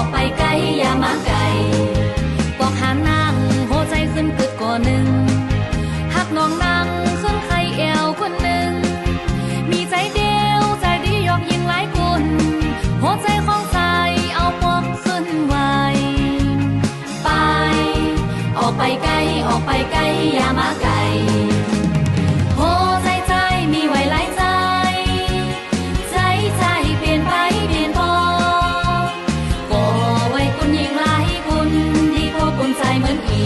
อกไปไกลอย่ามาไกลบอกหานางหัวใจขึ้นกึดก่อหนึ่งหักน้องนางขึ้นใครแอวคนหนึ่งมีใจเดียวใจดียอกยิ่งหลายคนหัวใจของใจเอาปอกขึ้นไวไปออกไปไกลออกไปไกลอย่ามาไกลหัวใจใจมีไว้หลายใจใจใจเปลี่ยนไปเปลี่ยนพอก็ไว้คนยิ่งหลายคนที่พอคนใจเหมือนอี